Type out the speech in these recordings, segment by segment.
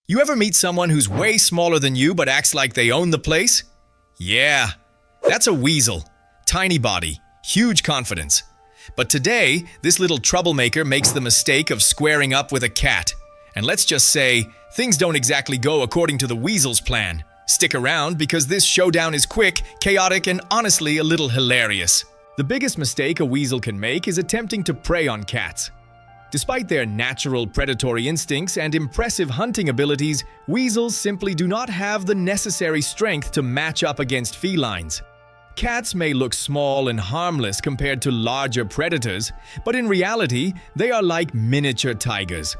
You ever meet someone who's way smaller than you but acts like they own the place? Yeah, that's a weasel. Tiny body, huge confidence. But today, this little troublemaker makes the mistake of squaring up with a cat. And let's just say, things don't exactly go according to the weasel's plan. Stick around because this showdown is quick, chaotic, and honestly a little hilarious. The biggest mistake a weasel can make is attempting to prey on cats. Despite their natural predatory instincts and impressive hunting abilities, weasels simply do not have the necessary strength to match up against felines. Cats may look small and harmless compared to larger predators, but in reality, they are like miniature tigers.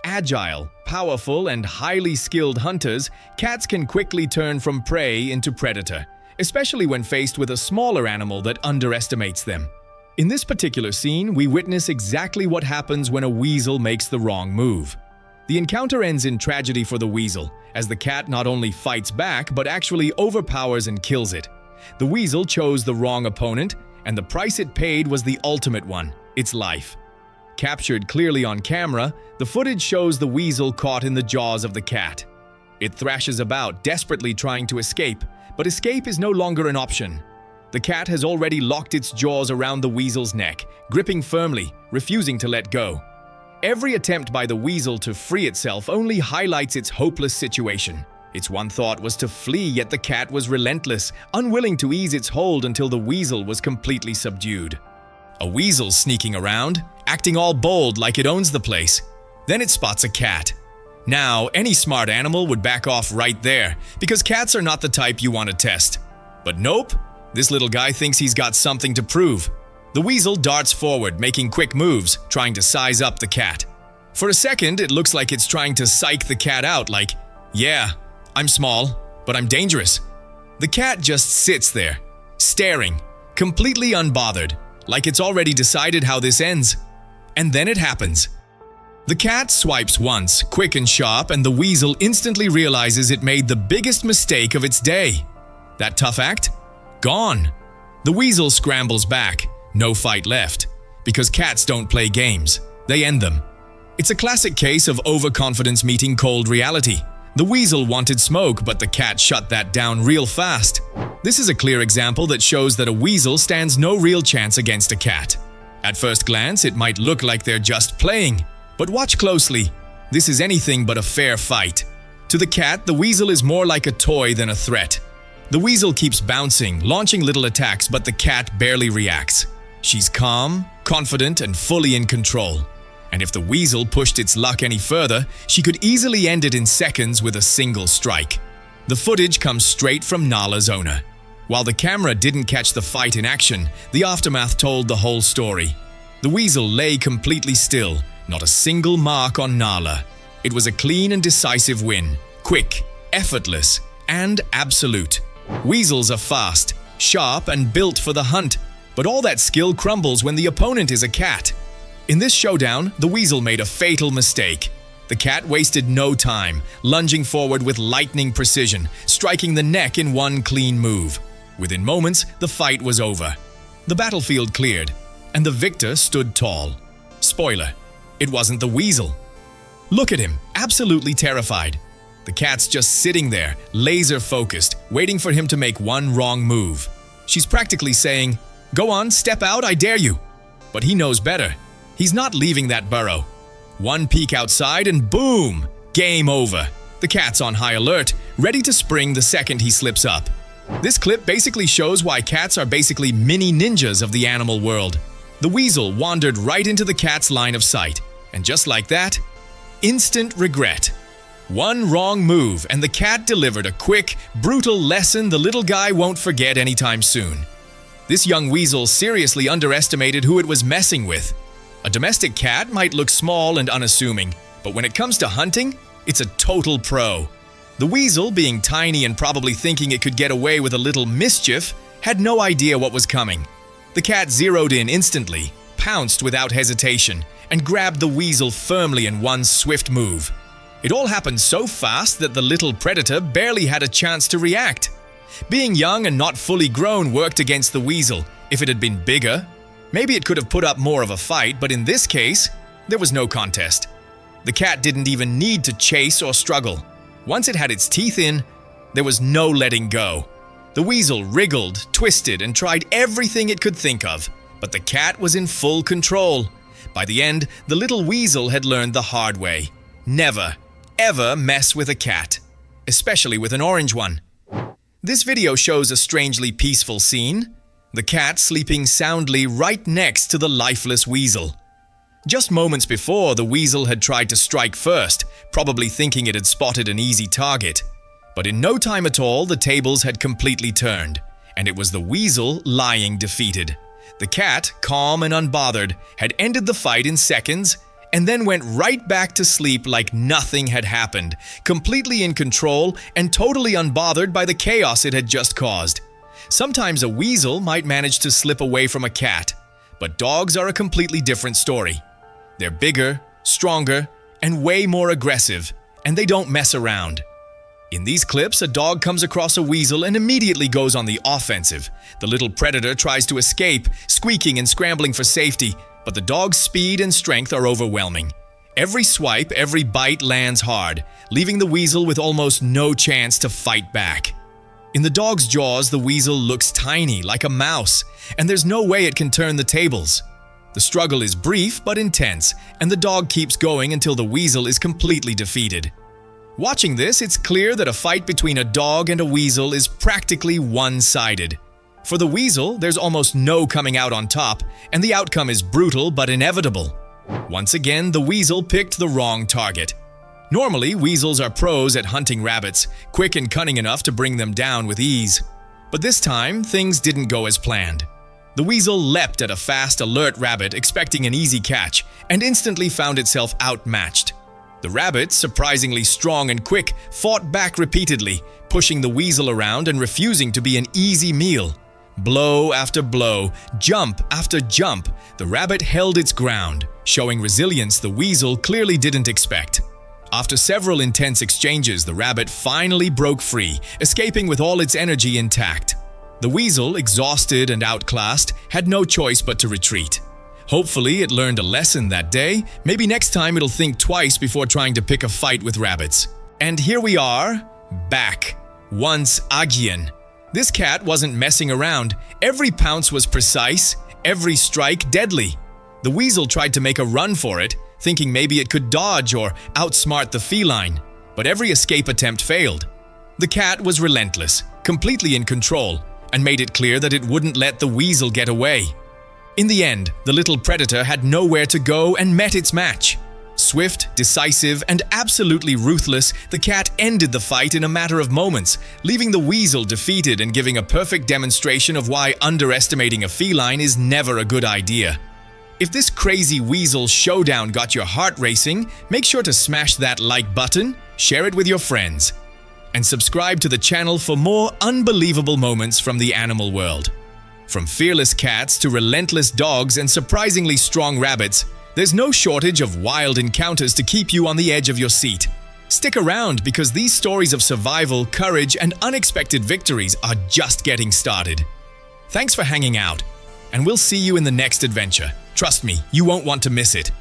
Agile, powerful, and highly skilled hunters, cats can quickly turn from prey into predator, especially when faced with a smaller animal that underestimates them. In this particular scene, we witness exactly what happens when a weasel makes the wrong move. The encounter ends in tragedy for the weasel, as the cat not only fights back but actually overpowers and kills it. The weasel chose the wrong opponent, and the price it paid was the ultimate one, its life. Captured clearly on camera, the footage shows the weasel caught in the jaws of the cat. It thrashes about, desperately trying to escape, but escape is no longer an option. The cat has already locked its jaws around the weasel's neck, gripping firmly, refusing to let go. Every attempt by the weasel to free itself only highlights its hopeless situation. Its one thought was to flee, yet the cat was relentless, unwilling to ease its hold until the weasel was completely subdued. A weasel sneaking around, acting all bold like it owns the place. Then it spots a cat. Now, any smart animal would back off right there, because cats are not the type you want to test. But nope. This little guy thinks he's got something to prove. The weasel darts forward, making quick moves, trying to size up the cat. For a second, it looks like it's trying to psych the cat out like, yeah, I'm small, but I'm dangerous. The cat just sits there, staring, completely unbothered, like it's already decided how this ends. And then it happens. The cat swipes once, quick and sharp, and the weasel instantly realizes it made the biggest mistake of its day. That tough act? Gone. The weasel scrambles back, no fight left, because cats don't play games, they end them. It's a classic case of overconfidence meeting cold reality. The weasel wanted smoke, but the cat shut that down real fast. This is a clear example that shows that a weasel stands no real chance against a cat. At first glance, it might look like they're just playing, but watch closely. This is anything but a fair fight. To the cat, the weasel is more like a toy than a threat. The weasel keeps bouncing, launching little attacks, but the cat barely reacts. She's calm, confident, and fully in control. And if the weasel pushed its luck any further, she could easily end it in seconds with a single strike. The footage comes straight from Nala's owner. While the camera didn't catch the fight in action, the aftermath told the whole story. The weasel lay completely still, not a single mark on Nala. It was a clean and decisive win, quick, effortless, and absolute. Weasels are fast, sharp, and built for the hunt, but all that skill crumbles when the opponent is a cat. In this showdown, the weasel made a fatal mistake. The cat wasted no time, lunging forward with lightning precision, striking the neck in one clean move. Within moments, the fight was over. The battlefield cleared, and the victor stood tall. Spoiler, it wasn't the weasel. Look at him, absolutely terrified. The cat's just sitting there, laser-focused, waiting for him to make one wrong move. She's practically saying, "Go on, step out, I dare you." But he knows better. He's not leaving that burrow. One peek outside and boom! Game over. The cat's on high alert, ready to spring the second he slips up. This clip basically shows why cats are basically mini ninjas of the animal world. The weasel wandered right into the cat's line of sight, and just like that, instant regret. One wrong move, and the cat delivered a quick, brutal lesson the little guy won't forget anytime soon. This young weasel seriously underestimated who it was messing with. A domestic cat might look small and unassuming, but when it comes to hunting, it's a total pro. The weasel, being tiny and probably thinking it could get away with a little mischief, had no idea what was coming. The cat zeroed in instantly, pounced without hesitation, and grabbed the weasel firmly in one swift move. It all happened so fast that the little predator barely had a chance to react. Being young and not fully grown worked against the weasel. If it had been bigger, maybe it could have put up more of a fight, but in this case, there was no contest. The cat didn't even need to chase or struggle. Once it had its teeth in, there was no letting go. The weasel wriggled, twisted, and tried everything it could think of, but the cat was in full control. By the end, the little weasel had learned the hard way. Never, ever mess with a cat, especially with an orange one. This video shows a strangely peaceful scene. The cat sleeping soundly right next to the lifeless weasel. Just moments before, the weasel had tried to strike first, probably thinking it had spotted an easy target. But in no time at all, the tables had completely turned, and it was the weasel lying defeated. The cat, calm and unbothered, had ended the fight in seconds, and then went right back to sleep like nothing had happened, completely in control and totally unbothered by the chaos it had just caused. Sometimes a weasel might manage to slip away from a cat, but dogs are a completely different story. They're bigger, stronger, and way more aggressive, and they don't mess around. In these clips, a dog comes across a weasel and immediately goes on the offensive. The little predator tries to escape, squeaking and scrambling for safety, but the dog's speed and strength are overwhelming. Every swipe, every bite lands hard, leaving the weasel with almost no chance to fight back. In the dog's jaws, the weasel looks tiny, like a mouse, and there's no way it can turn the tables. The struggle is brief but intense, and the dog keeps going until the weasel is completely defeated. Watching this, it's clear that a fight between a dog and a weasel is practically one-sided. For the weasel, there's almost no coming out on top, and the outcome is brutal but inevitable. Once again, the weasel picked the wrong target. Normally, weasels are pros at hunting rabbits, quick and cunning enough to bring them down with ease. But this time, things didn't go as planned. The weasel leapt at a fast, alert rabbit, expecting an easy catch, and instantly found itself outmatched. The rabbit, surprisingly strong and quick, fought back repeatedly, pushing the weasel around and refusing to be an easy meal. Blow after blow, jump after jump, the rabbit held its ground, showing resilience the weasel clearly didn't expect. After several intense exchanges, the rabbit finally broke free, escaping with all its energy intact. The weasel, exhausted and outclassed, had no choice but to retreat. Hopefully, it learned a lesson that day. Maybe next time it'll think twice before trying to pick a fight with rabbits. And here we are, back. Once again. This cat wasn't messing around. Every pounce was precise, every strike deadly. The weasel tried to make a run for it, thinking maybe it could dodge or outsmart the feline, but every escape attempt failed. The cat was relentless, completely in control, and made it clear that it wouldn't let the weasel get away. In the end, the little predator had nowhere to go and met its match. Swift, decisive, and absolutely ruthless, the cat ended the fight in a matter of moments, leaving the weasel defeated and giving a perfect demonstration of why underestimating a feline is never a good idea. If this crazy weasel showdown got your heart racing, make sure to smash that like button, share it with your friends, and subscribe to the channel for more unbelievable moments from the animal world. From fearless cats to relentless dogs and surprisingly strong rabbits, there's no shortage of wild encounters to keep you on the edge of your seat. Stick around because these stories of survival, courage, and unexpected victories are just getting started. Thanks for hanging out, and we'll see you in the next adventure. Trust me, you won't want to miss it.